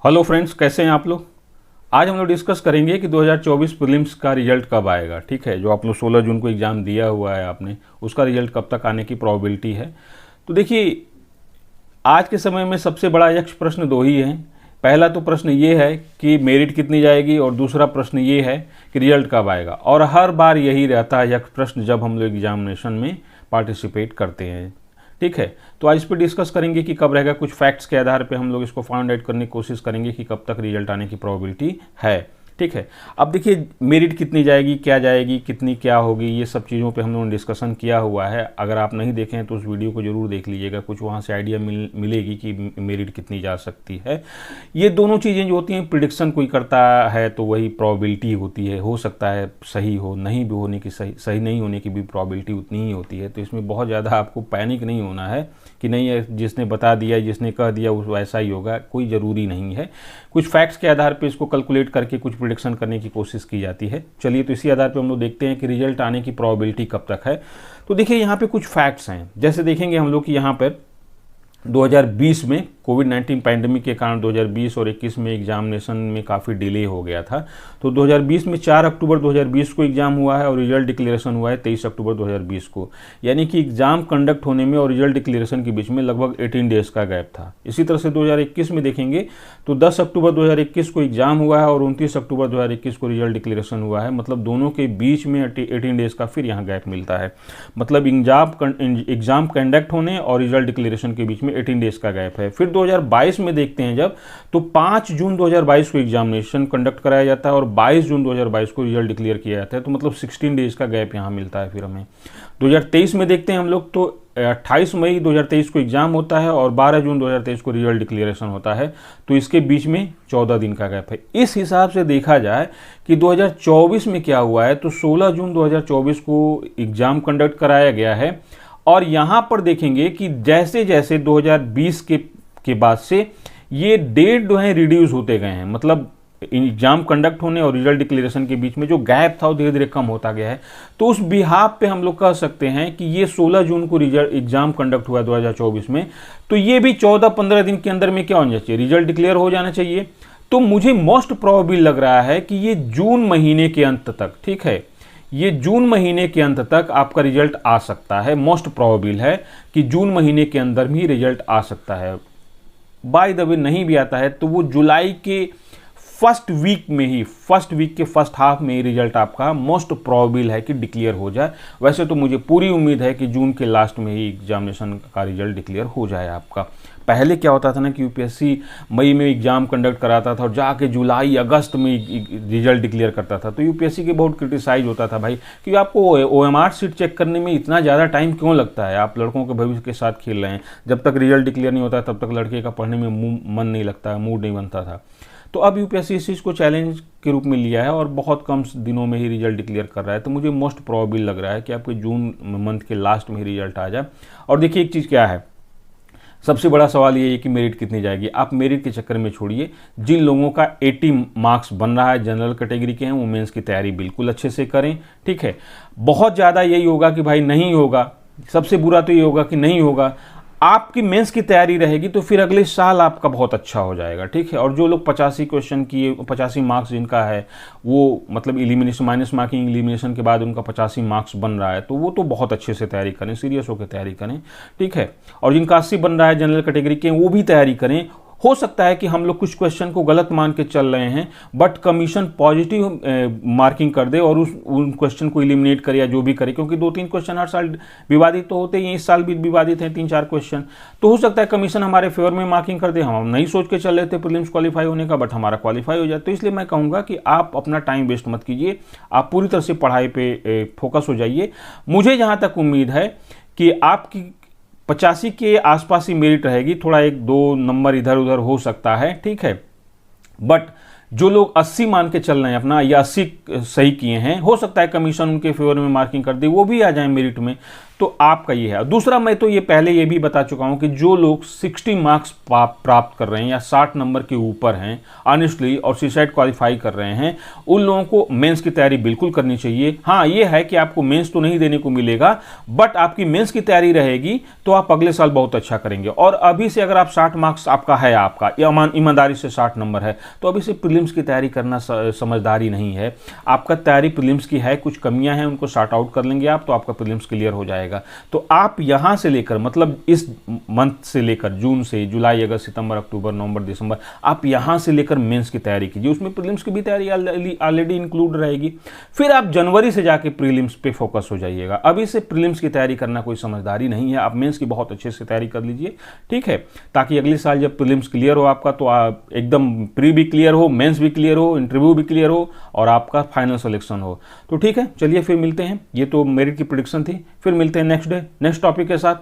Hello friends, कैसे हैं आप लोग। आज हम लोग डिस्कस करेंगे कि 2024 प्रीलिम्स का रिजल्ट कब आएगा। ठीक है, जो आप लोग 16 जून को एग्ज़ाम दिया हुआ है आपने, उसका रिजल्ट कब तक आने की प्रोबेबिलिटी है। तो देखिए, आज के समय में सबसे बड़ा यक्ष प्रश्न दो ही हैं। पहला तो प्रश्न ये है कि मेरिट कितनी जाएगी, और दूसरा प्रश्न ये है कि रिजल्ट कब आएगा। और हर बार यही रहता है यक्ष प्रश्न जब हम लोग एग्जामिनेशन में पार्टिसिपेट करते हैं। ठीक है, तो आज इस पर डिस्कस करेंगे कि कब रहेगा। कुछ फैक्ट्स के आधार पे हम लोग इसको फाइंड आउट करने की कोशिश करेंगे कि कब तक रिजल्ट आने की प्रोबेबिलिटी है। ठीक है, अब देखिए मेरिट कितनी जाएगी, क्या जाएगी, कितनी क्या होगी, ये सब चीज़ों पे हम लोगों ने डिस्कशन किया हुआ है। अगर आप नहीं देखें तो उस वीडियो को जरूर देख लीजिएगा, कुछ वहाँ से आइडिया मिलेगी कि मेरिट कितनी जा सकती है। ये दोनों चीज़ें जो होती हैं, प्रिडिक्शन कोई करता है तो वही प्रोबेबिलिटी होती है। हो सकता है सही हो, नहीं भी होने की सही नहीं होने की भी प्रोबेबिलिटी उतनी ही होती है। तो इसमें बहुत ज़्यादा आपको पैनिक नहीं होना है कि नहीं जिसने बता दिया, जिसने कह दिया उस वैसा ही होगा, कोई ज़रूरी नहीं है। कुछ फैक्ट्स के आधार पे इसको कैलकुलेट करके कुछ प्रिडिक्शन करने की कोशिश की जाती है। चलिए, तो इसी आधार पे हम लोग देखते हैं कि रिजल्ट आने की प्रोबेबिलिटी कब तक है। तो देखिए यहाँ पे कुछ फैक्ट्स हैं। जैसे देखेंगे हम लोग कि यहाँ पर 2020 में कोविड-19 पैंडमिक के कारण 2020 और 21 में एग्जामिनेशन में काफ़ी डिले हो गया था। तो 2020 में 4 अक्टूबर 2020 को एग्ज़ाम हुआ है और रिजल्ट डिक्लेरेशन हुआ है 23 अक्टूबर 2020 को। यानी कि एग्ज़ाम कंडक्ट होने में और रिजल्ट डिक्लेरेशन के बीच में लगभग 18 डेज का गैप था। इसी तरह से 2021 में देखेंगे तो 10 अक्टूबर 2021 को एग्ज़ाम हुआ है और 29 अक्टूबर 2021 को रिजल्ट डिक्लेरेशन हुआ है। मतलब दोनों के बीच में 18 डेज का फिर यहाँ गैप मिलता है। मतलब एग्ज़ाम कंडक्ट होने और रिजल्ट डिक्लेरेशन के बीच में 18 डेज का गैप है। फिर 2022 में देखते हैं जब, तो 5 जून 2022 को एग्जामिनेशन कंडक्ट कराया जाता है और 22 जून 2022 को रिजल्ट डिक्लेयर किया जाता है। तो मतलब 16 डेज का गैप यहाँ मिलता है। फिर हमें 2023 में देखते हैं हम लोग, तो 28 मई 2023 को एग्जाम होता है और 12 जून 2023 को रिजल्ट डिक्लेरेशन होता है। तो इसके बीच में 14 दिन का गैप है। इस हिसाब से देखा जाए कि 2024 में क्या हुआ है, तो 16 जून 2024 को एग्जाम कंडक्ट कराया गया है। और यहाँ पर देखेंगे कि जैसे जैसे 2020 के बाद से ये डेट जो है रिड्यूस होते गए हैं। मतलब एग्जाम कंडक्ट होने और रिजल्ट डिक्लेरेशन के बीच में जो गैप था वो धीरे धीरे कम होता गया है। तो उस बिहाफ पे हम लोग कह सकते हैं कि ये 16 जून को रिजल्ट एग्जाम कंडक्ट हुआ 2024 में, तो ये भी 14-15 दिन के अंदर में क्या होना चाहिए, रिजल्ट डिक्लेयर हो जाना चाहिए। तो मुझे मोस्ट प्रोबेबल लग रहा है कि ये जून महीने के अंत तक, ठीक है, ये जून महीने के अंत तक आपका रिजल्ट आ सकता है। मोस्ट प्रोबेबल है कि जून महीने के अंदर भी रिजल्ट आ सकता है। बाय द वे नहीं भी आता है तो वो जुलाई के फर्स्ट वीक के फर्स्ट हाफ में ही रिजल्ट आपका मोस्ट प्रोबेबल है कि डिक्लेयर हो जाए। वैसे तो मुझे पूरी उम्मीद है कि जून के लास्ट में ही एग्जामिनेशन का रिजल्ट डिक्लेयर हो जाए आपका। पहले क्या होता था ना कि यूपीएससी मई में एग्जाम कंडक्ट कराता था और जाके जुलाई अगस्त में रिजल्ट डिक्लेयर करता था। तो यूपीएससी के बहुत क्रिटिसाइज होता था भाई कि आपको ओएमआर सीट चेक करने में इतना ज़्यादा टाइम क्यों लगता है, आप लड़कों के भविष्य के साथ खेल रहे हैं। जब तक रिजल्ट डिक्लेयर नहीं होता तब तक लड़के का पढ़ने में मन नहीं लगता, मूड नहीं बनता था। तो अब यूपीएससी इस चीज़ को चैलेंज के रूप में लिया है और बहुत कम दिनों में ही रिजल्ट डिक्लेयर कर रहा है। तो मुझे मोस्ट प्रोबेबल लग रहा है कि आपके जून मंथ के लास्ट में ही रिजल्ट आ जाए। और देखिए एक चीज़ क्या है, सबसे बड़ा सवाल ये है कि मेरिट कितनी जाएगी। आप मेरिट के चक्कर में छोड़िए। जिन लोगों का 80 मार्क्स बन रहा है, जनरल कैटेगरी के हैं, वो मेंस की तैयारी बिल्कुल अच्छे से करें। ठीक है, बहुत ज़्यादा यही होगा कि भाई नहीं होगा, सबसे बुरा तो ये होगा कि नहीं होगा। आपकी मेंस की तैयारी रहेगी तो फिर अगले साल आपका बहुत अच्छा हो जाएगा। ठीक है, और जो लोग 85 क्वेश्चन किए, 85 मार्क्स जिनका है, वो मतलब एलिमिनेशन माइनस मार्किंग एलिमिनेशन के बाद उनका 85 मार्क्स बन रहा है, तो वो तो बहुत अच्छे से तैयारी करें, सीरियस होकर तैयारी करें। ठीक है, और जिनका 80 बन रहा है जनरल कैटेगरी के, वो भी तैयारी करें। हो सकता है कि हम लोग कुछ क्वेश्चन को गलत मान के चल रहे हैं, बट कमीशन पॉजिटिव मार्किंग कर दे और उन क्वेश्चन को एलिमिनेट करे या जो भी करे, क्योंकि 2-3 क्वेश्चन हर साल विवादित तो होते ही हैं। इस साल भी विवादित हैं 3-4 क्वेश्चन। तो हो सकता है कमीशन हमारे फेवर में मार्किंग कर दे। हम नहीं सोच के चल रहे थे प्रीलिम्स क्वालिफाई होने का, बट हमारा क्वालिफाई हो जाए। तो इसलिए मैं कहूँगा कि आप अपना टाइम वेस्ट मत कीजिए, आप पूरी तरह से पढ़ाई पे फोकस हो जाइए। मुझे जहाँ तक उम्मीद है कि आपकी 85 के आसपास ही मेरिट रहेगी, थोड़ा 1-2 नंबर इधर उधर हो सकता है। ठीक है, बट जो लोग 80 मान के चल रहे हैं अपना, या 80 सही किए हैं, हो सकता है कमीशन उनके फेवर में मार्किंग कर दे, वो भी आ जाए मेरिट में। तो आपका ये है। दूसरा, मैं तो ये पहले ये भी बता चुका हूं कि जो लोग 60 मार्क्स प्राप्त कर रहे हैं या 60 नंबर के ऊपर हैं ऑनेस्टली और सीसैट क्वालिफाई कर रहे हैं, उन लोगों को मेंस की तैयारी बिल्कुल करनी चाहिए। हाँ, ये है कि आपको मेंस तो नहीं देने को मिलेगा, बट आपकी मेंस की तैयारी रहेगी तो आप अगले साल बहुत अच्छा करेंगे। और अभी से अगर आप 60 मार्क्स आपका है, आपका ईमानदारी से 60 नंबर है, तो अभी से प्रीलिम्स की तैयारी करना समझदारी नहीं है। आपका तैयारी प्रीलिम्स की है, कुछ कमियां हैं उनको सॉर्ट आउट कर लेंगे आप, तो आपका प्रीलिम्स क्लियर हो जाएगा। तो आप यहां से लेकर, मतलब इस मंथ से लेकर, जून से जुलाई, अगस्त, सितंबर, अक्टूबर, नवंबर, दिसंबर, आप यहां से लेकर मेंस की तैयारी कीजिए। उसमें प्रीलिम्स की भी तैयारी ऑलरेडी इंक्लूड रहेगी। फिर आप जनवरी से जाके प्रीलिम्स पे फोकस हो जाइएगा। अभी से प्रीलिम्स की तैयारी करना कोई समझदारी नहीं है। आप मेंस की बहुत अच्छे से तैयारी कर लीजिए, ठीक है, ताकि अगले साल जब प्रीलिम्स क्लियर हो आपका, तो आप एकदम प्री भी क्लियर हो, मेंस भी क्लियर हो, इंटरव्यू भी क्लियर हो और आपका फाइनल सिलेक्शन हो। तो ठीक है, चलिए फिर मिलते हैं। ये तो मेरिट की प्रेडिक्शन थी। फिर मिलते हैं नेक्स्ट डे नेक्स्ट टॉपिक के साथ।